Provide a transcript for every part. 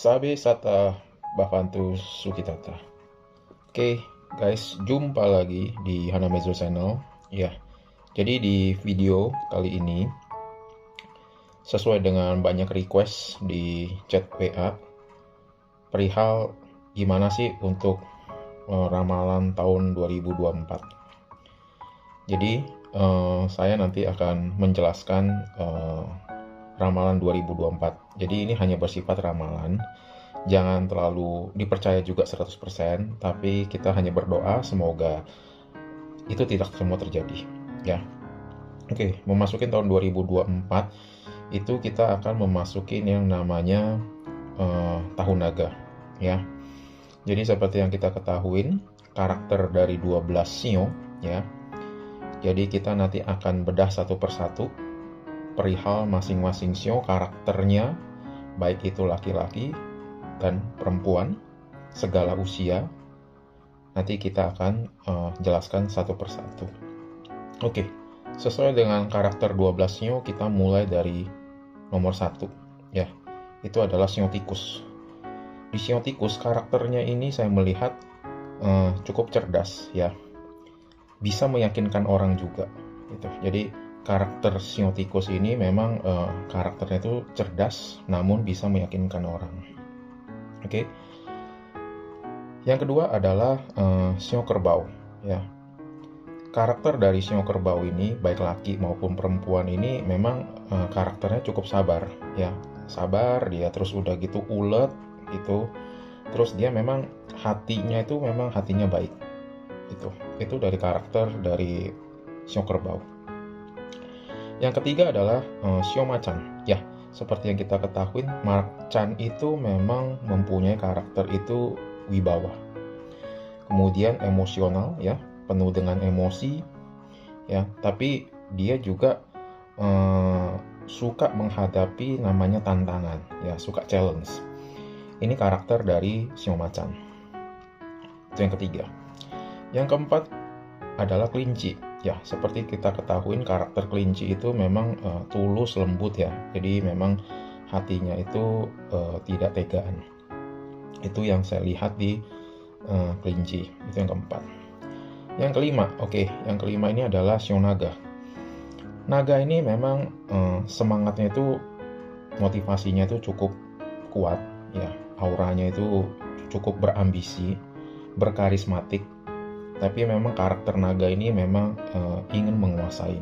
Sabe Sata Bavantu Sukitata. Oke guys, jumpa lagi di Hanamezo Channel. Ya, jadi di video kali ini sesuai dengan banyak request di chat WA perihal gimana sih untuk ramalan tahun 2024. Jadi saya nanti akan menjelaskan ramalan 2024. Jadi ini hanya bersifat ramalan. Jangan terlalu dipercaya juga 100%, tapi kita hanya berdoa semoga itu tidak semua terjadi. Ya. Oke, memasukin tahun 2024 itu kita akan memasukin yang namanya tahun naga, ya. Jadi seperti yang kita ketahuin, karakter dari 12 shio, ya. Jadi kita nanti akan bedah satu persatu perihal masing-masing shio karakternya, baik itu laki-laki dan perempuan, segala usia. Nanti kita akan jelaskan satu persatu. Oke, sesuai dengan karakter 12 shio, kita mulai dari nomor 1, ya. Itu adalah shio tikus. Di shio tikus, karakternya ini saya melihat cukup cerdas, ya. Bisa meyakinkan orang juga, gitu. Jadi karakter shio tikus ini memang karakternya itu cerdas, namun bisa meyakinkan orang. Oke. Yang kedua adalah shio kerbau, ya. Karakter dari shio kerbau ini, baik laki maupun perempuan ini memang karakternya cukup sabar, ya. Sabar, dia terus udah gitu ulet gitu. Terus dia memang hatinya itu memang hatinya baik. Itu dari karakter dari shio kerbau. Yang ketiga adalah shio macan, ya. Seperti yang kita ketahui, macan itu memang mempunyai karakter itu wibawa. Kemudian emosional, ya, penuh dengan emosi, ya. Tapi dia juga suka menghadapi namanya tantangan, ya, suka challenge. Ini karakter dari shio macan. Itu yang ketiga. Yang keempat adalah kelinci. Ya, seperti kita ketahui, karakter kelinci itu memang tulus, lembut, ya. Jadi memang hatinya itu tidak tegaan. Itu yang saya lihat di kelinci. Itu yang keempat. Yang kelima, yang kelima ini adalah shio naga. Naga ini memang semangatnya itu, motivasinya itu cukup kuat, ya. Auranya itu cukup berambisi, berkarismatik. Tapi memang karakter naga ini memang ingin menguasai,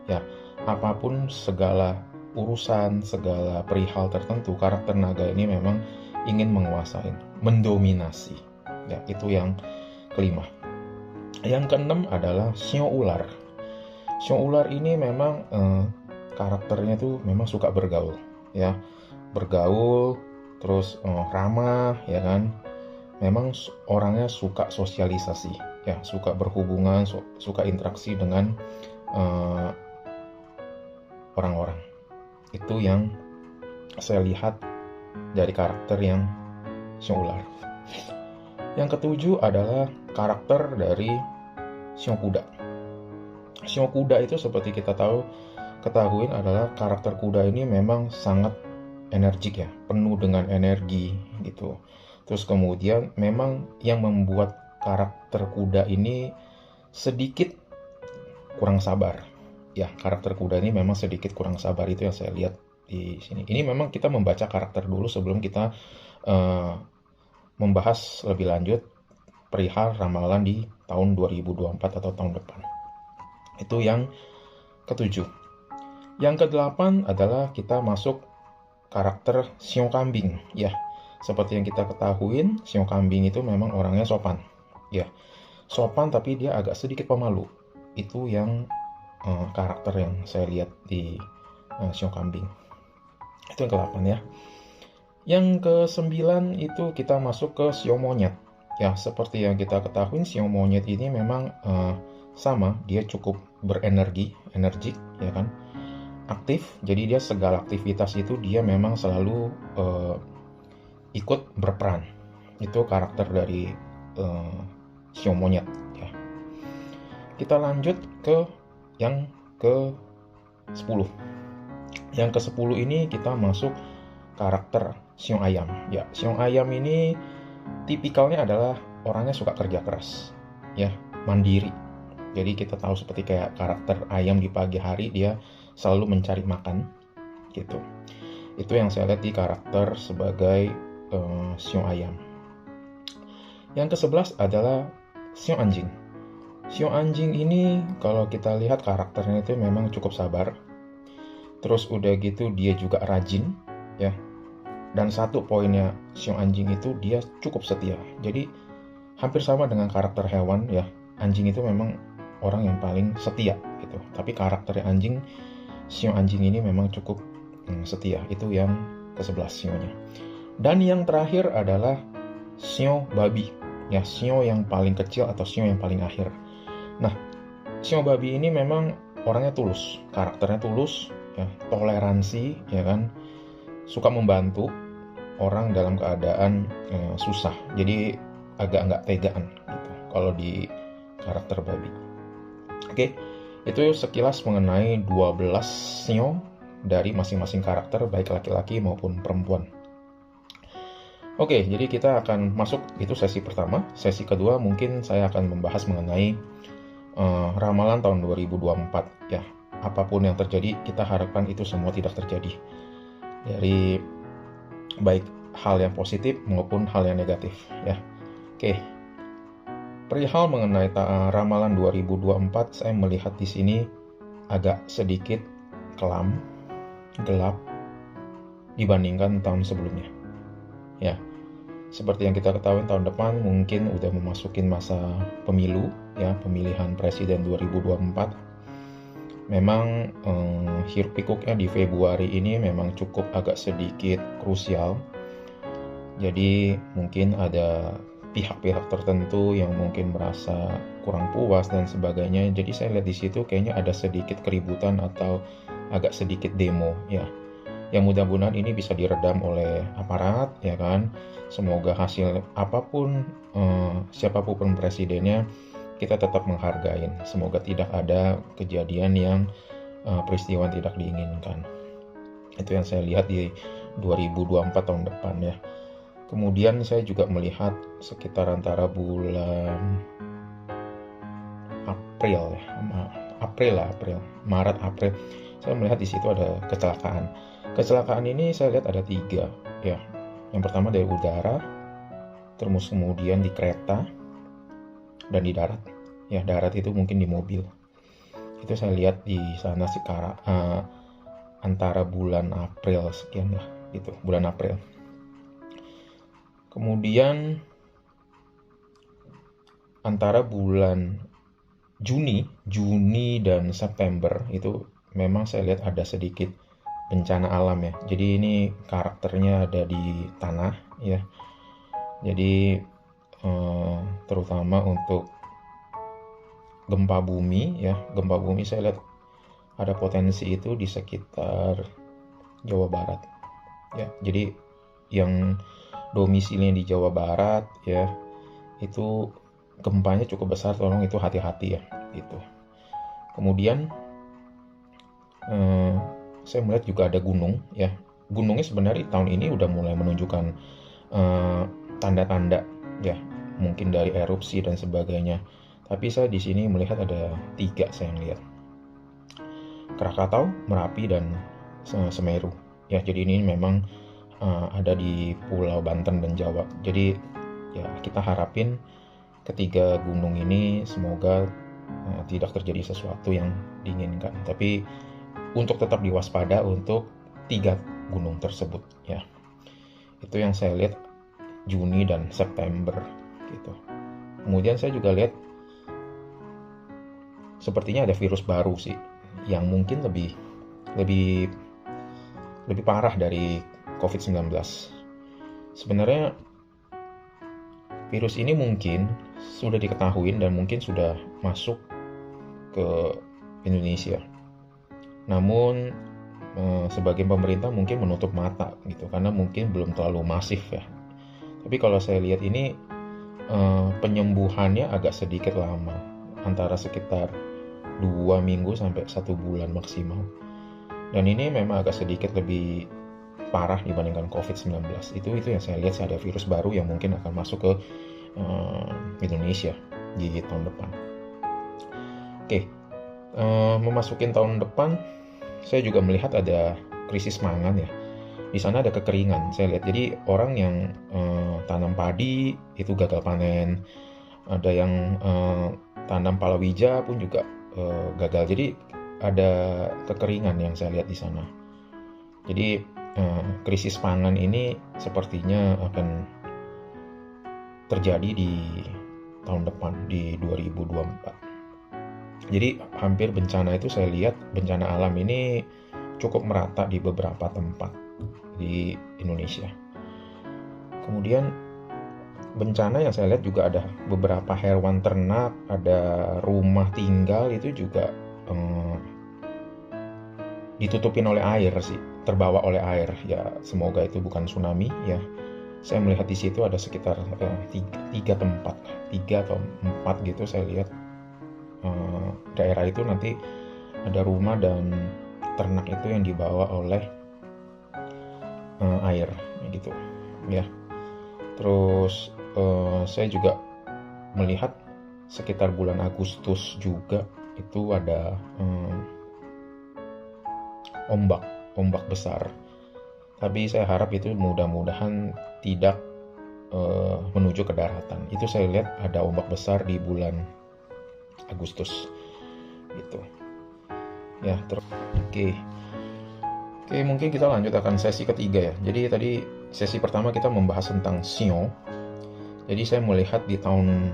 ya. Apapun segala urusan, segala perihal tertentu, karakter naga ini memang ingin menguasai, mendominasi, ya. Itu yang kelima. Yang keenam adalah shio ular. Shio ular ini memang karakternya itu memang suka bergaul, ya. Bergaul, terus ramah, ya kan. Memang orangnya suka sosialisasi, ya, suka berhubungan, suka interaksi dengan orang-orang. Itu yang saya lihat dari karakter yang shio ular. Yang ketujuh adalah karakter dari shio kuda. Shio kuda itu seperti kita ketahuin adalah karakter kuda ini memang sangat energik, ya, penuh dengan energi gitu. Terus kemudian memang yang membuat karakter kuda ini sedikit kurang sabar. Ya, karakter kuda ini memang sedikit kurang sabar, itu yang saya lihat di sini. Ini memang kita membaca karakter dulu sebelum kita membahas lebih lanjut perihal ramalan di tahun 2024 atau tahun depan. Itu yang ketujuh. Yang kedelapan adalah kita masuk karakter shio kambing, ya. Seperti yang kita ketahuin, shio kambing itu memang orangnya sopan, ya. Sopan tapi dia agak sedikit pemalu. Itu yang karakter yang saya lihat di shio kambing. Itu yang ke-8, ya. Yang ke-9 itu kita masuk ke shio monyet. Ya, seperti yang kita ketahui, shio monyet ini memang sama, dia cukup berenergi, energik, ya kan. Aktif, jadi dia segala aktivitas itu dia memang selalu ikut berperan. Itu karakter dari shio monyet, ya. Kita lanjut ke yang ke-10. Yang ke-10 ini kita masuk karakter Xiong Ayam. Ya, Xiong Ayam ini tipikalnya adalah orangnya suka kerja keras, ya, mandiri. Jadi kita tahu seperti kayak karakter ayam di pagi hari, dia selalu mencari makan, gitu. Itu yang saya lihat di karakter sebagai Xiong Ayam. Yang ke-11 adalah Xiong Anjing. Xiong Anjing ini kalau kita lihat karakternya itu memang cukup sabar. Terus udah gitu dia juga rajin, ya. Dan satu poinnya Xiong Anjing itu dia cukup setia. Jadi hampir sama dengan karakter hewan, ya. Anjing itu memang orang yang paling setia gitu. Tapi karakter anjing, Xiong Anjing ini memang cukup setia. Itu yang ke-11 Xiongnya. Dan yang terakhir adalah Xiong Babi. Ya, Xiong yang paling kecil atau Xiong yang paling akhir. Nah, Xiong Babi ini memang orangnya tulus, karakternya tulus, ya, toleransi, ya kan, suka membantu orang dalam keadaan susah. Jadi agak nggak tegaan gitu kalau di karakter Babi. Oke, itu sekilas mengenai 12 Xiong dari masing-masing karakter, baik laki-laki maupun perempuan. Oke, jadi kita akan masuk, itu sesi pertama. Sesi kedua mungkin saya akan membahas mengenai ramalan tahun 2024, ya. Apapun yang terjadi, kita harapkan itu semua tidak terjadi, dari baik hal yang positif maupun hal yang negatif, ya. Oke, perihal mengenai ramalan 2024, saya melihat di sini agak sedikit kelam, gelap dibandingkan tahun sebelumnya, ya. Seperti yang kita ketahui, tahun depan mungkin udah memasukin masa pemilu, ya, pemilihan presiden 2024. Memang hiruk pikuknya di Februari ini memang cukup agak sedikit krusial. Jadi mungkin ada pihak-pihak tertentu yang mungkin merasa kurang puas dan sebagainya. Jadi saya lihat di situ kayaknya ada sedikit keributan atau agak sedikit demo, ya. Yang mudah-mudahan ini bisa diredam oleh aparat, ya kan. Semoga hasil apapun, siapapun presidennya, kita tetap menghargai. Semoga tidak ada kejadian yang peristiwa tidak diinginkan. Itu yang saya lihat di 2024 tahun depan, ya. Kemudian saya juga melihat sekitar antara bulan April, ya, Maret, April, saya melihat di situ ada kecelakaan. Kecelakaan ini saya lihat ada 3, ya. Yang pertama dari udara, terus kemudian di kereta, dan di darat. Ya, darat itu mungkin di mobil. Itu saya lihat di sana sekarang antara bulan April sekian lah, gitu, bulan April. Kemudian antara bulan Juni dan September itu memang saya lihat ada sedikit bencana alam, ya. Jadi ini karakternya ada di tanah, ya. Jadi terutama untuk gempa bumi, ya. Gempa bumi saya lihat ada potensi itu di sekitar Jawa Barat, ya. Jadi yang domisilinya di Jawa Barat, ya, itu gempanya cukup besar, tolong itu hati-hati, ya, gitu. Kemudian saya melihat juga ada gunung, ya. Gunungnya sebenarnya tahun ini udah mulai menunjukkan tanda-tanda, ya, mungkin dari erupsi dan sebagainya. Tapi saya di sini melihat ada 3 saya lihat. Krakatau, Merapi, dan Semeru. Ya, jadi ini memang ada di Pulau Banten dan Jawa. Jadi ya kita harapin ketiga gunung ini semoga tidak terjadi sesuatu yang diinginkan. Tapi untuk tetap diwaspada untuk 3 gunung tersebut, ya. Itu yang saya lihat Juni dan September, gitu. Kemudian saya juga lihat sepertinya ada virus baru sih yang mungkin lebih parah dari COVID-19. Sebenarnya virus ini mungkin sudah diketahui dan mungkin sudah masuk ke Indonesia. Namun sebagian pemerintah mungkin menutup mata gitu karena mungkin belum terlalu masif, ya. Tapi kalau saya lihat ini penyembuhannya agak sedikit lama, antara sekitar 2 minggu sampai 1 bulan maksimal. Dan ini memang agak sedikit lebih parah dibandingkan COVID-19. Itu yang saya lihat, ada virus baru yang mungkin akan masuk ke Indonesia di tahun depan. Oke, memasukin tahun depan, saya juga melihat ada krisis pangan ya. Di sana ada kekeringan, saya lihat. Jadi orang yang tanam padi itu gagal panen, ada yang tanam palawija pun juga gagal. Jadi ada kekeringan yang saya lihat di sana. Jadi krisis pangan ini sepertinya akan terjadi di tahun depan, di 2024. Jadi hampir bencana itu saya lihat, bencana alam ini cukup merata di beberapa tempat di Indonesia. Kemudian bencana yang saya lihat juga ada beberapa hewan ternak, ada rumah tinggal itu juga ditutupin oleh air sih, terbawa oleh air. Ya semoga itu bukan tsunami ya. Saya melihat di situ ada sekitar 3 tempat, 3 atau 4 gitu saya lihat. Daerah itu nanti ada rumah dan ternak itu yang dibawa oleh air gitu ya. Terus saya juga melihat sekitar bulan Agustus juga itu ada ombak besar. Tapi saya harap itu mudah-mudahan tidak menuju ke daratan. Itu saya lihat ada ombak besar di bulan Agustus gitu ya. Terus oke, mungkin kita lanjut akan sesi ketiga ya. Jadi tadi sesi pertama kita membahas tentang Shio. Jadi saya melihat di tahun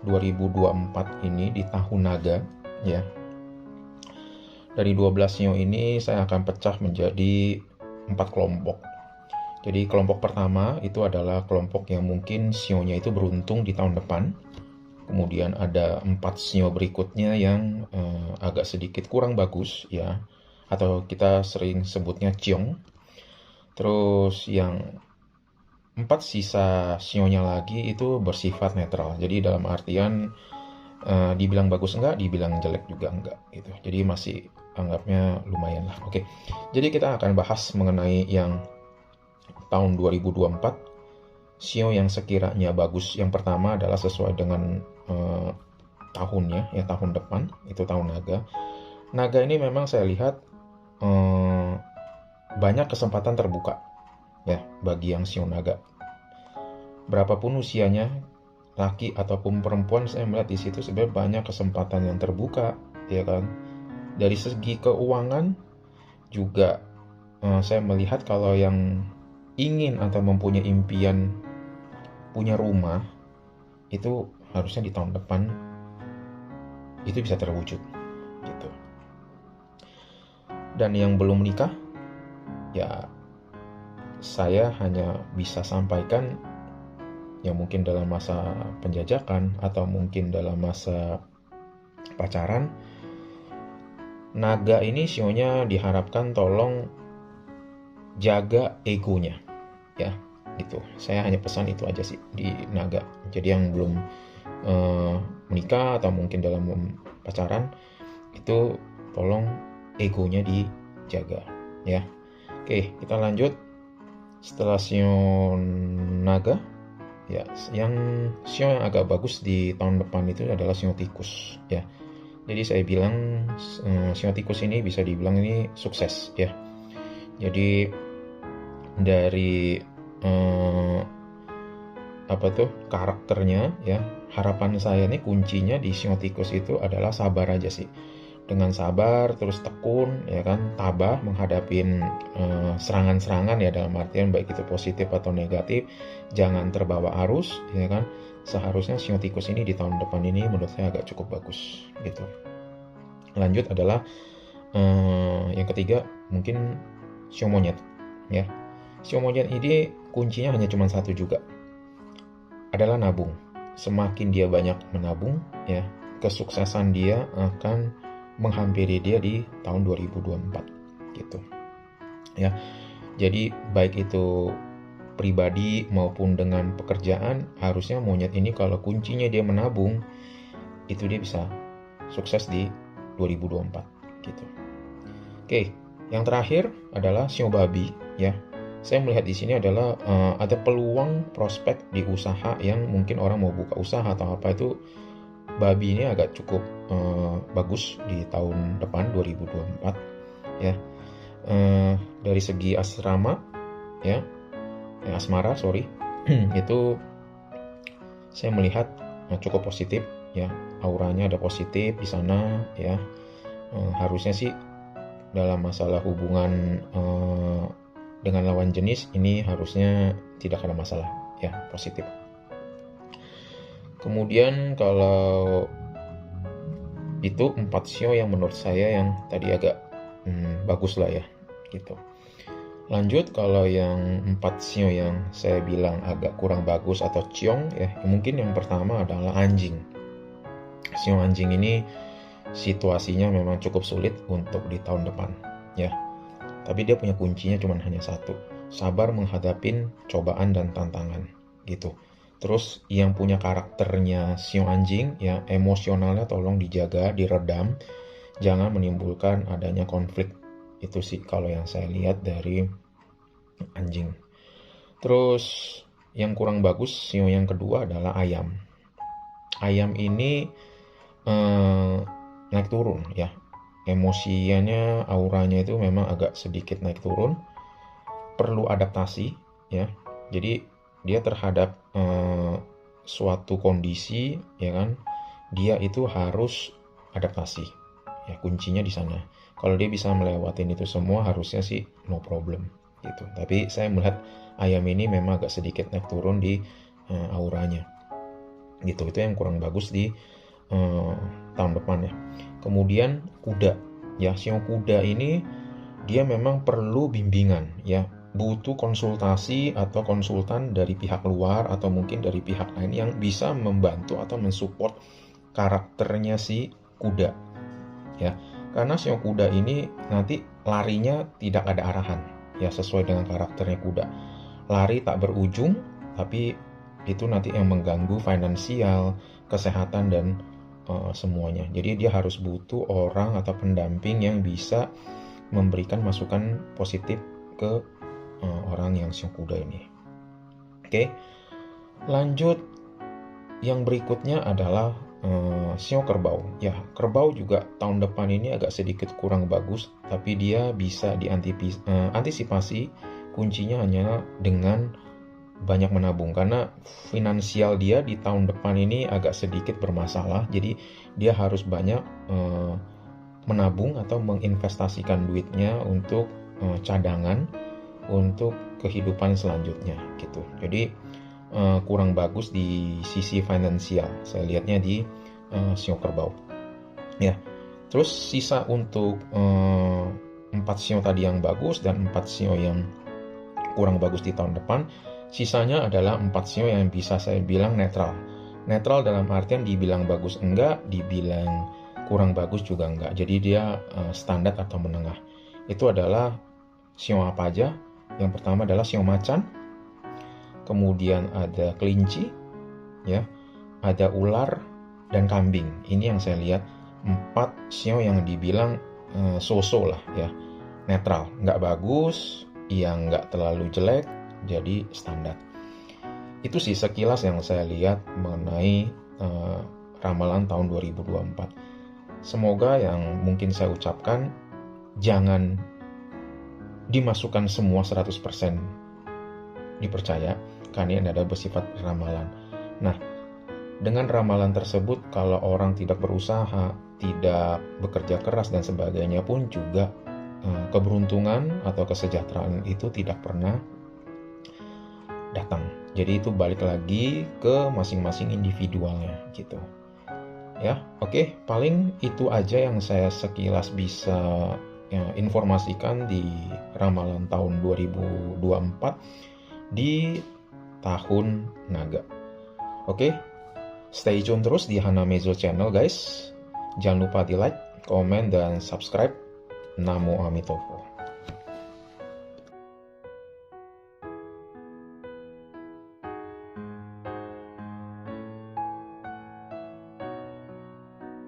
2024 ini, di tahun naga ya, dari 12 Shio ini saya akan pecah menjadi 4 kelompok. Jadi kelompok pertama itu adalah kelompok yang mungkin Shio-nya itu beruntung di tahun depan. Kemudian ada 4 Shio berikutnya yang agak sedikit kurang bagus ya, atau kita sering sebutnya Ciong. Terus yang 4 sisa Shio-nya lagi itu bersifat netral. Jadi dalam artian dibilang bagus enggak, dibilang jelek juga enggak gitu. Jadi masih anggapnya lumayan lah. Oke. Jadi kita akan bahas mengenai yang tahun 2024. Shio yang sekiranya bagus, yang pertama adalah sesuai dengan tahunnya ya, tahun depan itu tahun naga. Naga ini memang saya lihat banyak kesempatan terbuka ya bagi yang Shio naga. Berapapun usianya, laki ataupun perempuan, saya melihat di situ sebenarnya banyak kesempatan yang terbuka ya kan. Dari segi keuangan juga saya melihat kalau yang ingin atau mempunyai impian punya rumah itu harusnya di tahun depan itu bisa terwujud gitu. Dan yang belum menikah ya saya hanya bisa sampaikan ya mungkin dalam masa penjajakan atau mungkin dalam masa pacaran. Naga ini Shio-nya diharapkan tolong jaga egonya ya gitu. Saya hanya pesan itu aja sih di naga. Jadi yang belum menikah atau mungkin dalam pacaran itu tolong egonya dijaga ya. Oke, kita lanjut. Setelah Shio naga ya, yang Shio yang agak bagus di tahun depan itu adalah Shio tikus ya. Jadi saya bilang Shio tikus ini bisa dibilang ini sukses ya. Jadi dari karakternya ya, harapan saya nih kuncinya di Shio tikus itu adalah sabar aja sih. Dengan sabar terus tekun ya kan, tabah menghadapin serangan-serangan ya, dalam artian baik itu positif atau negatif, jangan terbawa arus ya kan. Seharusnya Shio tikus ini di tahun depan ini menurut saya agak cukup bagus gitu. Lanjut adalah yang ketiga mungkin Shio monyet ya. Shio monyet ini kuncinya hanya cuma satu juga, adalah nabung. Semakin dia banyak menabung ya, kesuksesan dia akan menghampiri dia di tahun 2024 gitu ya. Jadi baik itu pribadi maupun dengan pekerjaan, harusnya monyet ini kalau kuncinya dia menabung itu dia bisa sukses di 2024 gitu. Oke, yang terakhir adalah Shio babi ya. saya melihat di sini adalah ada peluang prospek di usaha yang mungkin orang mau buka usaha atau apa itu. Babi ini agak cukup bagus di tahun depan 2024 ya. Dari segi asrama ya, asmara sorry itu saya melihat cukup positif ya, auranya ada positif di sana ya. Harusnya sih dalam masalah hubungan dengan lawan jenis ini harusnya tidak ada masalah ya, positif. Kemudian kalau itu 4 sio yang menurut saya yang tadi agak bagus lah ya gitu. Lanjut kalau yang 4 sio yang saya bilang agak kurang bagus atau ciong ya, mungkin yang pertama adalah anjing. Sio anjing ini situasinya memang cukup sulit untuk di tahun depan ya. Tapi dia punya kuncinya cuma hanya satu, sabar menghadapin cobaan dan tantangan gitu. Terus yang punya karakternya sio anjing ya, emosionalnya tolong dijaga, diredam, jangan menimbulkan adanya konflik. Itu sih kalau yang saya lihat dari anjing. Terus yang kurang bagus sio yang kedua adalah ayam. Ayam ini naik turun ya, emosinya, auranya itu memang agak sedikit naik turun, perlu adaptasi ya. Jadi dia terhadap suatu kondisi ya kan, dia itu harus adaptasi ya, kuncinya di sana. Kalau dia bisa melewatin itu semua harusnya sih no problem gitu. Tapi saya melihat ayam ini memang agak sedikit naik turun di auranya gitu. Itu yang kurang bagus di tahun depan ya. Kemudian kuda ya, sio kuda ini dia memang perlu bimbingan ya, butuh konsultasi atau konsultan dari pihak luar atau mungkin dari pihak lain yang bisa membantu atau mensupport karakternya si kuda ya. Karena sio kuda ini nanti larinya tidak ada arahan ya, sesuai dengan karakternya kuda. Lari tak berujung, tapi itu nanti yang mengganggu finansial, kesehatan dan semuanya. Jadi dia harus butuh orang atau pendamping yang bisa memberikan masukan positif ke orang yang sio kuda ini. Oke, lanjut yang berikutnya adalah sio kerbau. Ya, kerbau juga tahun depan ini agak sedikit kurang bagus, tapi dia bisa diantisipasi. Kuncinya hanya dengan banyak menabung, karena finansial dia di tahun depan ini agak sedikit bermasalah. Jadi dia harus banyak menabung atau menginvestasikan duitnya untuk cadangan untuk kehidupan selanjutnya gitu. Jadi kurang bagus di sisi finansial saya lihatnya di sio kerbau ya. Terus sisa untuk 4 sio tadi yang bagus dan 4 sio yang kurang bagus di tahun depan, sisanya adalah 4 sio yang bisa saya bilang netral. Netral dalam artian dibilang bagus enggak, dibilang kurang bagus juga enggak. Jadi dia standar atau menengah. Itu adalah sio apa aja? Yang pertama adalah sio macan, kemudian ada kelinci, ya, ada ular dan kambing. Ini yang saya lihat 4 sio yang dibilang so-so lah ya, netral, nggak bagus, yang nggak terlalu jelek, jadi standar. Itu sih sekilas yang saya lihat mengenai ramalan tahun 2024. Semoga yang mungkin saya ucapkan jangan dimasukkan semua 100% dipercaya, karena ini ada bersifat ramalan. Nah, dengan ramalan tersebut kalau orang tidak berusaha, tidak bekerja keras dan sebagainya pun juga keberuntungan atau kesejahteraan itu tidak pernah datang. Jadi itu balik lagi ke masing-masing individualnya gitu. Ya, oke, paling itu aja yang saya sekilas bisa informasikan di ramalan tahun 2024 di tahun naga. Oke, stay tune terus di Hanamezo Channel guys. Jangan lupa di like, komen, dan subscribe. Namo Amitobo.